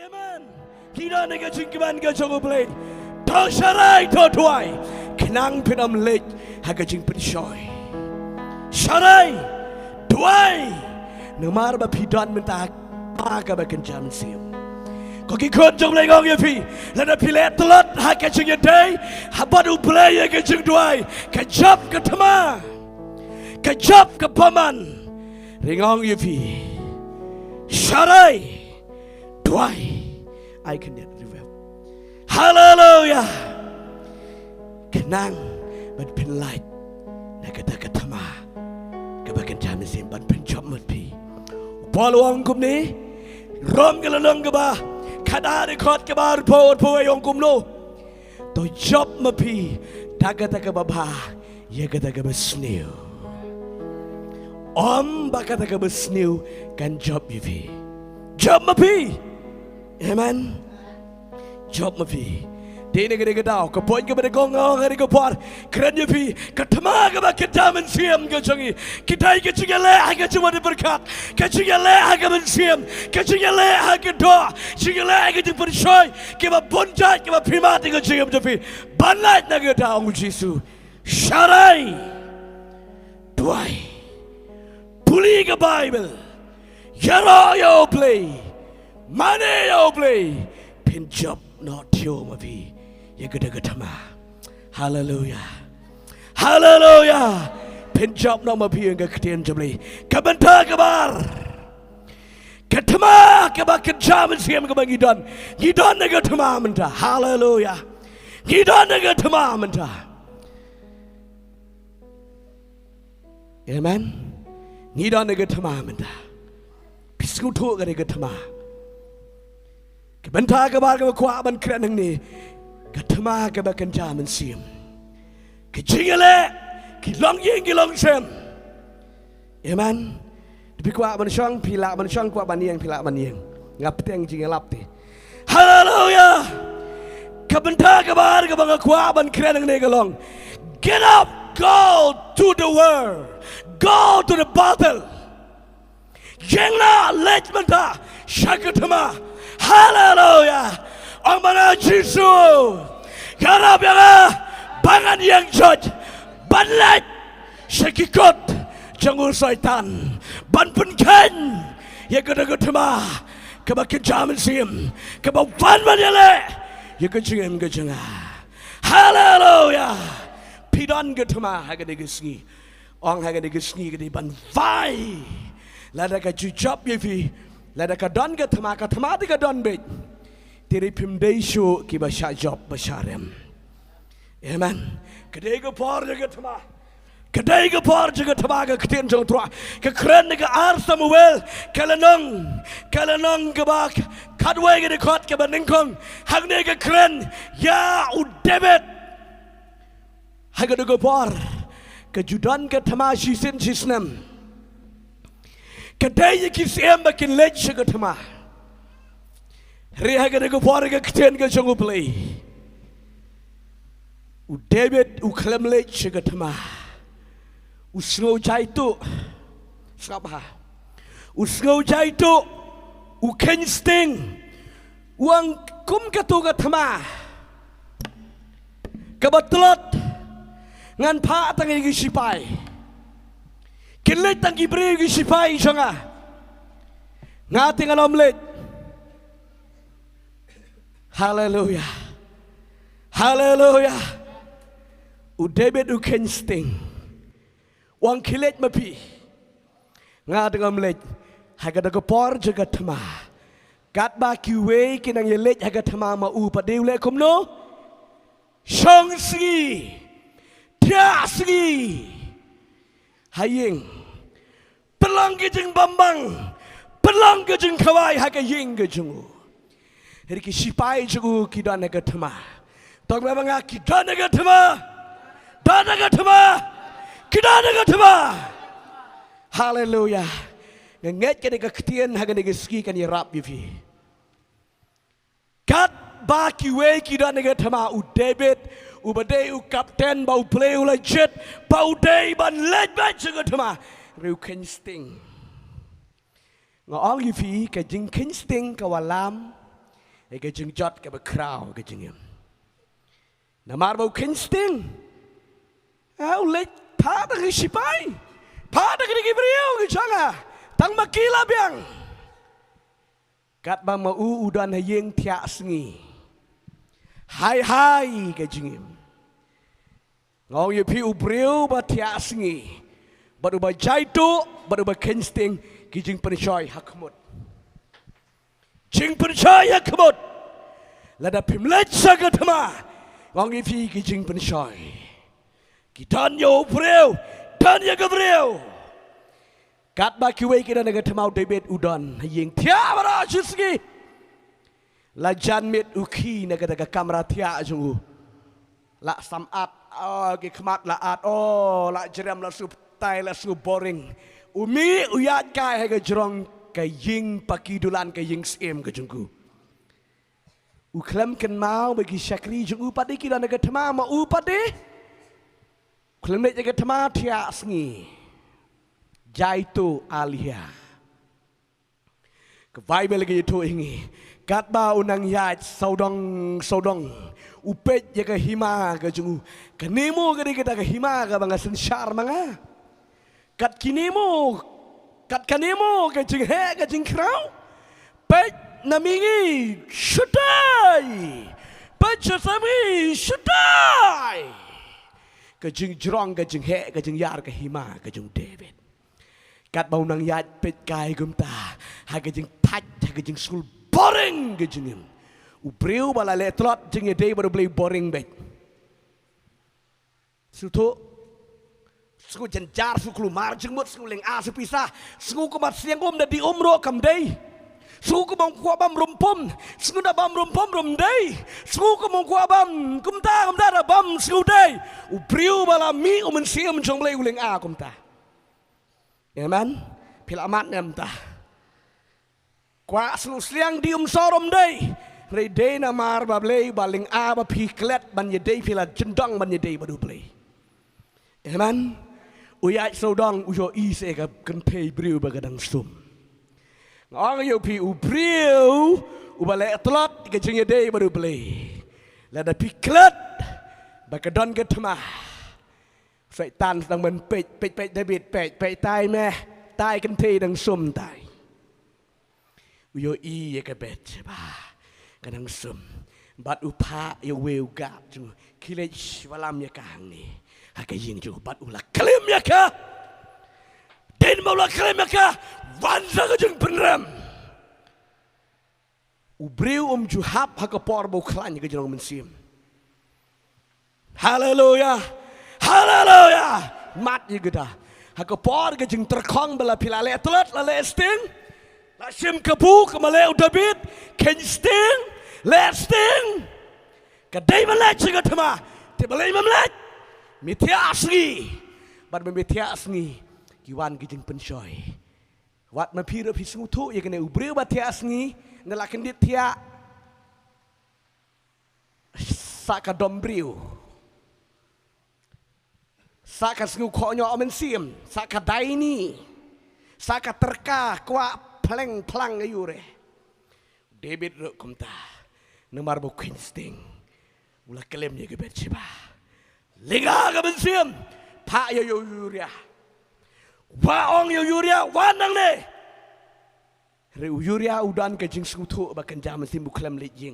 Amen. Kita nak jingkiban ke jongo play. Tau sharai tau duwai. Kenang pinam lek haga jing perisoi. Sharai duwai. Namar ba pidan mentak aga ba kenjam siam. Koki kon jong lay gong yepi. Lada pilet telot haga jing yedai. Habadu play haga jing duwai. Kajap ke tama. Kajap ke paman. Ringong yepi. Sharai duwai. I can get reveal. Hallelujah. Kenang but pin light. Nakata tama. Kabakan jam sim but pin chop mut pi. Paluang kum ni. Rom galalong kaba. Kada rekod kabar po yung kum no. To job mapi. Tagata kababa. Yagata kabasnew. Bakata kabasnew kan job yupi. Job mapi. Amen. Job mapi. Di negeri kedau. Kepoin kepada gongong hari kepar. Keren yepi. Ketama keba kita mensiam kecangi. Kita ikut cingale agak cuma diberkat. Kecingale agak mensiam. Kecingale agak doa. Cingale agak dipercaya. Keba bonjat keba primat ikut cingam jepi. Banlat negeri kedau Yesus. Sharai. Duwai. Puli ke Bible. Yara yo play. Mane yo play. Pin job not yo mapi. Yagadagatamah. Hallelujah. Hallelujah. Pin job no mapi yang keketian jabli. Kabanta kabar. Ketama kabak kejaman siam kabang gidon. Gidon negatama menta. Hallelujah. Gidon negatama menta. Amen. Gidon negatama menta. Piskutu negatama. Kabanta kabar kabak ban keren ni. Katama kabakan jaman siam. Kecingale, kilong ying kilong sem. Amen. Tapi kuat manusiang pilak manusiang kuat baniang pilak baniang. Ngapteng jingalap ti. Hallelujah. Kabanta kabar kabang kuat ban keren ni kalong. Get up, go to the world, go to the battle. Jengla lejmenta syakatama. Hallelujah. Ang mga Jesu, karap yang bangan yang judge, banlat, syakikot, jangur syaitan, ban penken, yang kedua kebakin jaman sim, kebawan manjale, yang kejengem kejengah. Hallelujah. Pidan ketema haga degesni, orang haga degesni kedi ban vai, lada kejujab yepi, lada kadan ketema di kadan bet. Tiri pimdeishu kiba job basharem. Amen. Kedai ke par jaga tama. Kedai ke par jaga tama ke ketien jong tua. Ke keren ke ar Samuel. Kalanong kebak. Kadwai ke dekot ke bandingkong. Hagne ke keren. Ya udebet. Haga ke par. Ke judan ke tama shisin shisnem. Kedai ke kisiem bakin lej jaga tama. Reha ke warga keten ke jongo play. U David u klem lech ke tama. U snow jaitu. Sapa. U snow jaitu. U ken sting. Uang kum katu ke tama. Kebetulat ngan pa tangi ke sipai. Kelet tangi beri ke sipai jonga. Ngati ngalom lech. Hallelujah. Hallelujah. U David u ken sting. Wang kilet mapi. Nga dengan lej. Haga daga por jaga tama. Gat ba kiwe kinang yelet haga tama ma u pa dew le kumno. Shong sngi. Tia sngi. Haying. Pelang gejeng bambang. Pelang gejeng kawai haga ying gejungu. Hari ki sipai jugu kita naga thema. Tong memang kita naga thema. Dan naga thema. Kita naga thema. Hallelujah. Nget ke naga ketien haga naga ski kan yerap yufi. Kat ba kiwe kita naga thema u David u badai u kapten ba u play u legit ba u day ban lej ba jugu thema. Riu ken sting. Ngong yufi ka jing ken sting ka walam. cái chừng chót cái bậc khao cái chừng em nằm mar bầu kinh sting áo lệch phá được cái sipai phá được cái brio cái chăng à tăng mà kỳ la biang cắt bang mà u dan hay yeng thia sngi hai cái chừng em ngau ye pi u brio ba thia sngi ba du ba jai tu ba du ba kinh sting cái chừng pen choi hakmut chừng pen choi hakmut là đã phim lệch sang cái thema ngong ye pi cái chừng pen choi Kitan yo breu, tan ya gabreu. Kat ba kiwe kita naga temau David udan yeng tia bara jusgi. La jan mit uki naga kamera tia jungu. La samat ki khamat la at la jeram la sup tai la sup boring. Umi uyat kai hai ga jrong ka yeng pakidulan ka yeng sem ka jungu. U klem ken mau bagi syakri jungu padi kita naga temau ma u padi. Kalau nak jaga tempat dia sengi, jaitu alia. Ke Bible lagi itu ini, kat ba unang yat saudong, upet jaga hima ke jungu, ke nemo ke kita ke hima ke bangga sensar manga, kat kinemo, kat kanemo ke jeng he ke jeng krau, pet namingi shudai, pet jasami shudai. Kajing jrong kajing he kajing yar ke hima kajing David kat bau nang yat pet kai gumta ha kajing pat ha kajing sul boring kajing im ubreu bala letlot jing day baru beli boring bet suto sku jenjar su klumar jing mut sku leng a su pisah sku kumat siang om da di umro kam day suku bang kuat bam rumpum, suku dah bam rumpum rumdai, suku bang kuat bam kumta dah bam suku dai, ubriu balami siam jong lei uling a kumta, amen, pilamat nemta, kuat suku siang di sorom dai, redai namar bablei baling a bapiklet banyedai pilat jendang banyedai badu play, amen, uyat sodong ujo ise ka kenpei briu bagadang sum. Ngong yo pi ubriu ubale telot ke jengye day baru beli la da piklet bakadon ke tema syaitan sedang menpej David pej tai meh tai kan te dang sum tai yo i ye ke bet ba kadang sum bat upa yo we ugap ju kilech walam ya kang ni ha ke yin ju bat ula klim ya ka den maula klim ya ka wanza ke jeng penram ubriu juhab hakapor bau klan ke jeng mensim haleluya haleluya mat ye geda hakapor ke jeng terkong bela pilale telat lale sting la sim kabu ke male David ken sting let sting ke dai male ke thema te bale mamlet mithya asngi bat mithya asngi kiwan ke jeng pensoy wat ma pira pisu tu ye kene ubreu batia asngi nelakin dit tia saka dombriu saka sngu konyo omensim saka daini saka terka kwa pleng plang ayure David ro kumta nomar bo kinsting ula kelem ye gebet chiba liga ga bensim pa yo yuria Waong yo yuria wanang ne. Reu yuria udan ke jing skutu bakan jam sim buklam le jing.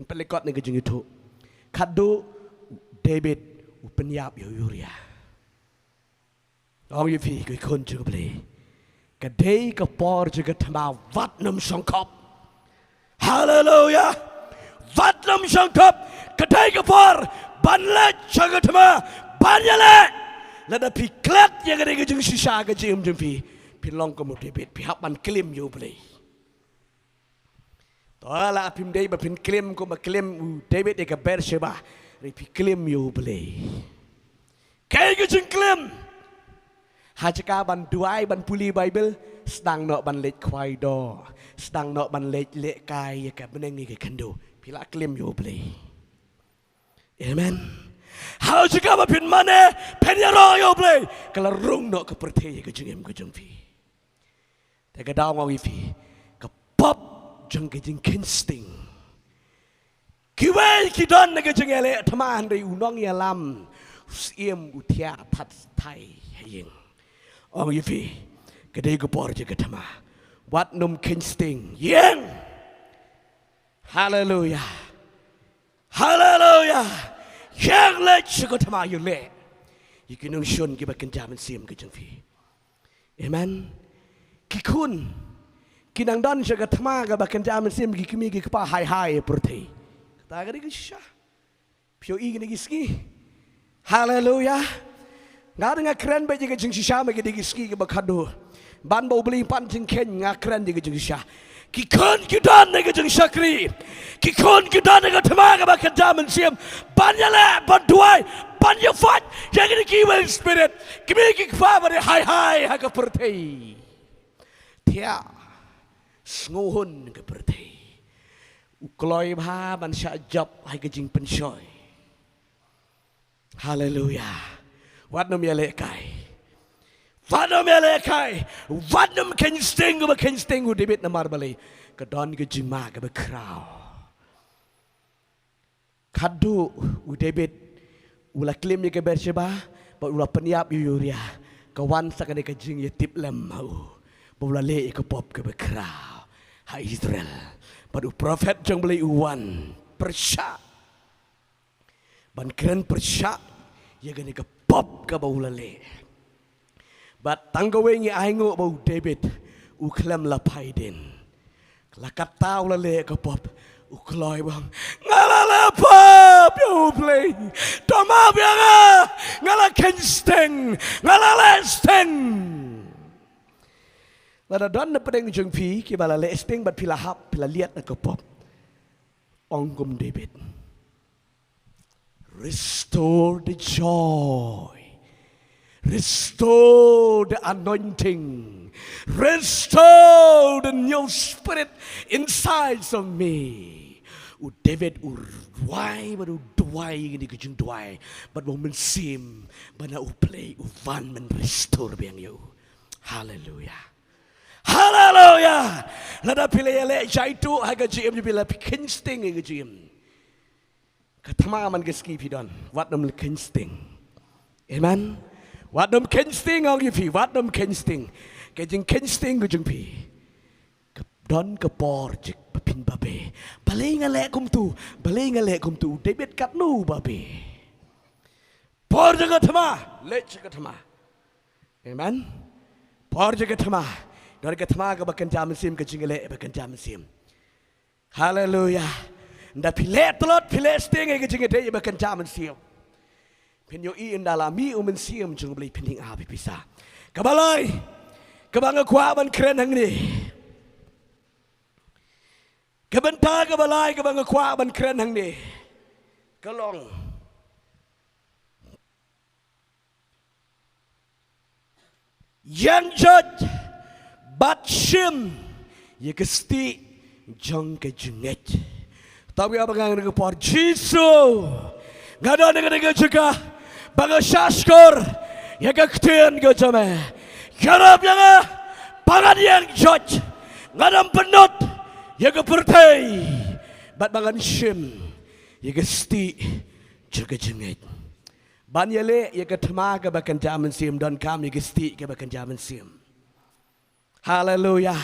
Pelekot ne ke jing itu. Khatduh David upenyap yo yuria. Ong yu fi ke kon ju ble. Ke dei ke por ju ke thama wat nam songkop. Hallelujah. Wat nam songkop ke dei ke por ban le ju ke thama ban ya le. Lada piklet yang ada kejeng sisa kejeng jempi, pilong kamu David pihak ban klaim you play. Tola pim day bapin klaim kamu klaim David eka Beersheba, repi klaim you play. Kaya kejeng klaim, hajaka ban duwai ban puli Bible, sedang nak ban lek kwai do, sedang nak ban lek kai eka benengi ke kendo, pila klaim you play. Amen. How jika bapin mana penyaro yo play kalau rung nak kepercayaan ke jengem ke jengfi. Tega daw ngawi fi ke pop jeng ke jeng kinsting kiba kidon na kajeng ele thama handai unong yalam siem utia phat thai yeng ong yifi kadai ko por je thama wat num king sting yeng hallelujah hallelujah yang le chiko thama yu le yikinung shun kiba kan jaman siem kajeng fi amen kikun kinang don jaga thama ga bakan jaman siem gikimi gikpa hai hai purthei ta ga ri sha pyo i ga ski hallelujah ngada nga kren ba jiga jing sha ma ga ski ga bakadu ban bo bli pan jing ken nga kren jiga jing sha ki kon ki don ga jing shakri ki kon ki don ga thama ga bakan jaman siem ban yala ban duwai ban ya fat ya ga ki wel spirit kimi ki fa ba hai hai ha ga purthei thia sngohun ga purthei ukloi bha ban sha job hai ga jing pen shoy hallelujah wat nom yale kai wat nom yale kai wat nom ken sting u debit na marbali ka don ga jing ma ga ba krao khatduh u debit ula klim ye ga bersheba ba ula peniap yuria ka wan sakane ka jing ye tip lem mau ba ula le ka pop ga ba krao ha Israel but u prophet jong beli uwan persya ban keren persya ya gani ka pop ka baula le but tanggawe ngi aingo bau David u klem la paiden la kata ula le ka pop u kloi bang ngala la pop you play toma bianga ngala kensteng ngala lesteng lada don na pedeng jeng pi ki bala le steng bat pila hap pila liat na kapop ongum David restore the joy restore the anointing restore the new spirit inside of me u David u duwai ni kujung duwai but moment sim bana u play u van men restore biang you hallelujah hallelujah lada pile yale jaitu haga jim bila kin sting ga jim kathama man geski pidon wat nom kin sting amen wat nom kin sting ong yifi wat nom kin sting ke jing kin sting ga jing pi don ka por jik papin babe balinga le kum tu David kat nu babe por jaga thama le jaga thama amen por jaga thama dari ketma ke bakan jam sim ke jingele bakan jam sim hallelujah nda pile telot pile sting ke jingete bakan jam sim pen yo i ndala mi umen sim jung beli pening a bisa kabalai kabang kwa ban kren hang ni kabenta kabalai kabang kwa ban kren hang ni kalong yang judge bat shim ye kesti jong ke junget tapi apa yang dengan por Jisu ngada dengan juga baga shaskor ye kakten ke jame garap yang pangan yang judge ngadam penut ye ke pertai bat bangan shim ye kesti juga junget ban yele ye ke thma ke bakan jaman sim don kam ye kesti ke bakan jaman sim hallelujah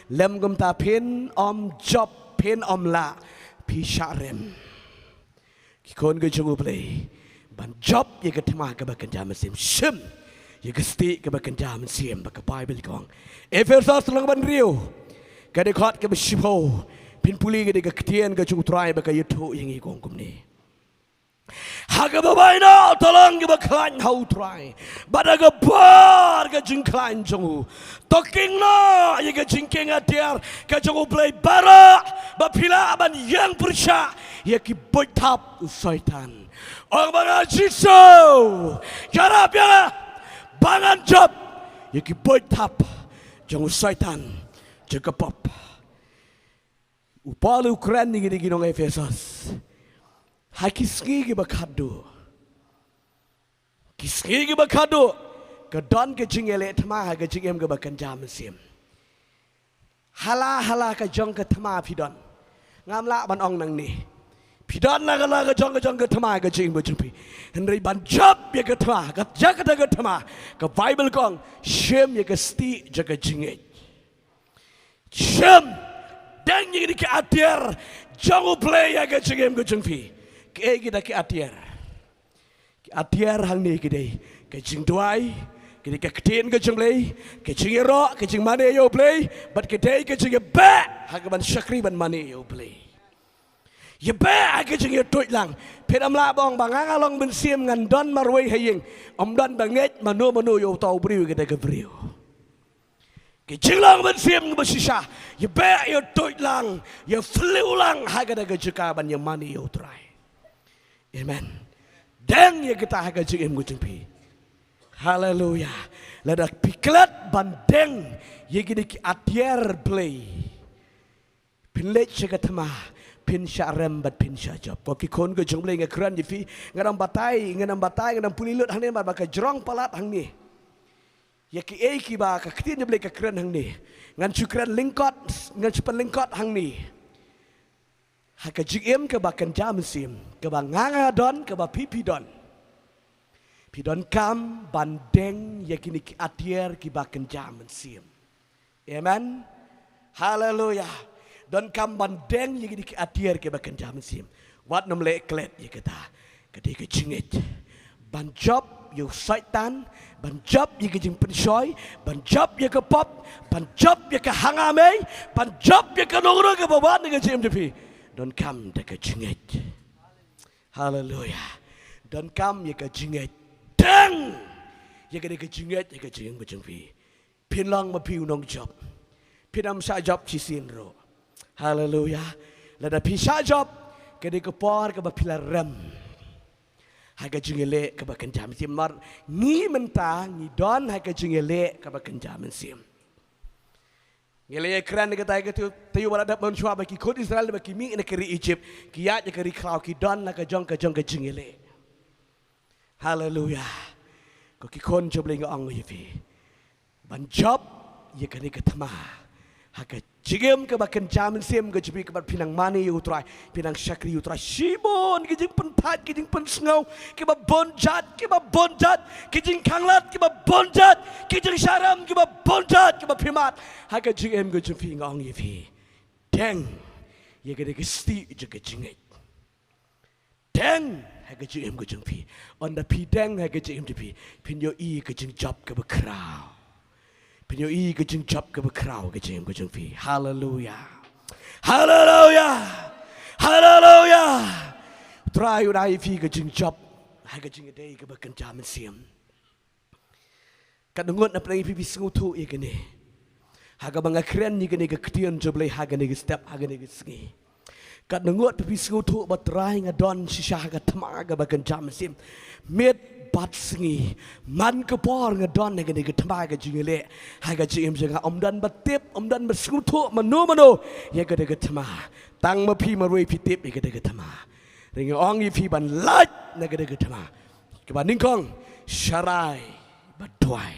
lem gum ta pin om job pin om la pi sharem ki kon ge chung play ban job ye ke thma ke bakan jam sim shim ye ke sti ke bakan jam sim ba ka bible kong efesos lang ban riu ka de khot ke ba shipo pin puli ge de ke tien ge chung trai ba ka yithu yang i kong kum ni haga babai na tolong ke baklan hau try badaga bar ke jingklan jongu talking na ye ke jingking atiar ke jongu play bara bapila ban yang persya ye ki boitap syaitan orang banga Jisu garap ya bangan job ye ki boitap jongu syaitan jaga pop upalu kran ni ginong Efesos hai kisngi ke bakadu ke don ke jingele thma ke jingem ke bakan jam sim hala ke jong ke thma pidon ngam la ban ong nang ni Pidan laga jong ke thama ke jing bo jumpi. Henry ban job ye ke thama ke jaga ke thama ke Bible kong shem ye ke sti jaga jinge. Shem dang ye ke atier jong play ye ke jingem ke jumpi. Ke kita ke atier. Ke atier hang ni ke dei ke jing duwai ke ketin ke jing play ke jing ro ke jing mane yo play but ke dei ke jing ba hang ban shakri ban mane yo play. Ye ba ke jing ye toit lang pedam la bong bangang along ben sim ngan don marwei haying om don banget mano yo tau briu ke de briu ke jing lang ben sim ba shisha ye ba ye toit lang ye fliu lang ha ke de juka ban ye mani yo try amen deng ye kita ha ke jing em pi hallelujah la dak piklat ban deng ye ki atier play pinlet chegatama pin syarem bat pin syajab ko ki kon ko jong bleng kran ji fi ngadam batai ngadam pulilut hang ni ba ka jrong palat hang ni ya ki e ki ba ka ktin bleng ka kran hang ni ngan chukran lingkot ngan chupan lingkot hang ni ha ka jigem ka ba kan jam sim ka ba nganga don ka ba pipi don pi don kam bandeng ya ki ni ki atier ki ba kan jam sim amen hallelujah don kam bandeng ye ki atier ke bakan jam sim wat nom le klet ye kata kadi ke jingit ban job yo saitan ban job ye ke jing pensoi ban job ye ke pop ban job ye ke hangame ban job ye ke nongro ke babat ke jim depi don kam de ke jingit hallelujah don kam ye ke jingit deng ye ke jingit ye ke jing bejeng pi pinlang ma piu nong job pinam sa job chi sin ro hallelujah. Lada pisah job kedi kepor ke bapila rem. Haga jingele ke bakan jam sim mar ni mentang ni don haga jingele ke bakan jam sim. Ngele kran ke tai ke tu wala mon chwa baki kod Israel baki mi ne keri Egypt ki ya keri kraw ki don la ke jong ke jingele. Hallelujah. Ko ki kon job le ngong ye fi. Ban job ye keni ke thama. Haga jigem ke bakan jamin sim ke jibi ke bat pinang mani utrai pinang syakri utrai shibon ke jing pentat ke jing pensngau ke ba bonjat ke jing kanglat ke ba bonjat ke jing syaram ke ba bonjat ke ba pimat haga jigem ke jibi ngong ye fi deng ye ke de sti je ke jinget deng haga jigem ke jibi on the pi deng haga jigem jibi pin yo I ke jing job ke ba krau Pinyo I ke jing job ke bekrau ke jing fi. Hallelujah. Hallelujah. Hallelujah. Try udai fi ke jing job. Hai ke jing day ke bekan jamin sim. Kat ngot na play pipi sengutu I ke ni. Haga banga keren ni ke ni ke ketian job lay haga ni ke step haga ni ke sengi. Kat ngot pipi sengutu bat try ngadon sisa haga tamaga bekan jamin sim. Mid bat sengi man ke por ngadon ne ke tamaga jingele haga jim jaga omdan batip omdan bersekutu mano ya ke tama tang ma pi marwe pi tip ya ke tama ring ong I pi ban lat ne ke tama ke ban ningkong sharai batwai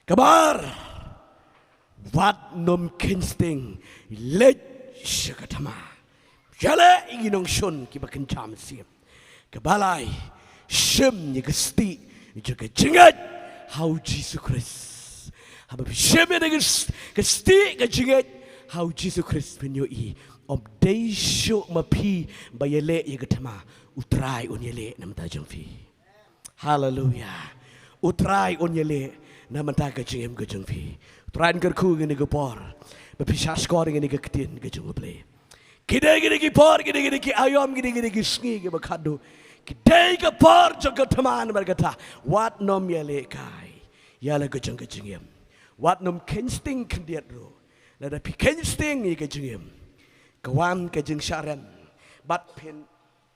kabar wat nom kinsting let shakatama jale inginong shun ki bakan jam sim kebalai shem ye gesti juga jingat how Jesus Christ haba shem ye gesti ke jingat how Jesus Christ penyo I om day show mapi bayele ye gatama utrai onyele namta jengfi hallelujah utrai onyele namta ke jengem ke jengfi tran kerku ngene ke por bapi shaskor ngene ke ketin ke jengople kide ki por kide ki ayom kide ki sngi ke khatduh Kidai ke por jaga teman berkata, wat nom yale kai, yale kejeng kejengem, wat nom kensting kendiat ro, nada pi kensting ni kejengem, kawan kejeng syarem, bat pin,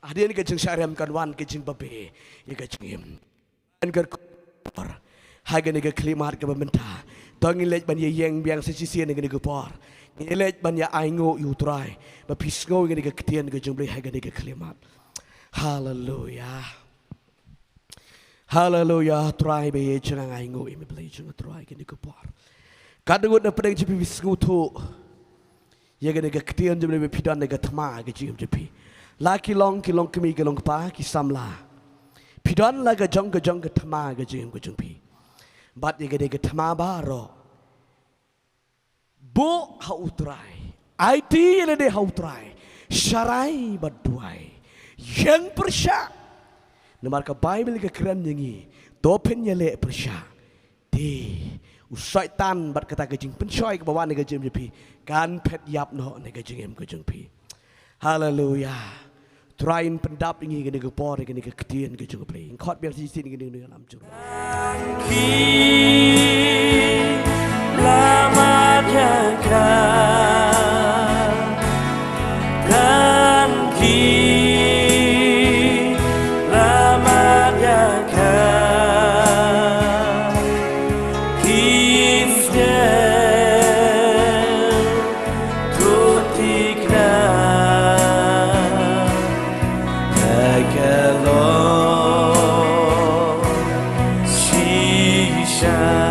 adin kejeng syarem kan wan kejeng babe, ye kejengem, an kerkor, haga ni keklimat ke bementa, tongilej ban ye yeng biang sesisian ni kepor, nilej ban ye aingo utrai, bapisgo ni keketian kejeng beli haga ni keklimat. Hallelujah. Hallelujah. Try be ye chang ai ngo imi play chang try ke ni ko par. Kad ngot na pedeng jipi visngu tu. Ye ke ne ke ktian jim le pidan ne ke thma ke jim jipi. laki long kemi ke long pa ki samla pidon la ga jong ke thama ga jing ko jung pi bat ye ga thama ba ro bo ha utrai IT le de ha utrai sharai bat duwai yang persya nomor ka bible ke keren yangi dopen ye le persya di usai tan bat kata ke jing pensoi ke bawah ne ga jing pi kan pet yap no ne ga jing ko jung pi hallelujah Terain pendap ini kena ke por kena ke ketian ke juga play. Kot biar sisi ni kena dalam juru. Lama jaga dan lama jaga kisah tutikna. Shine.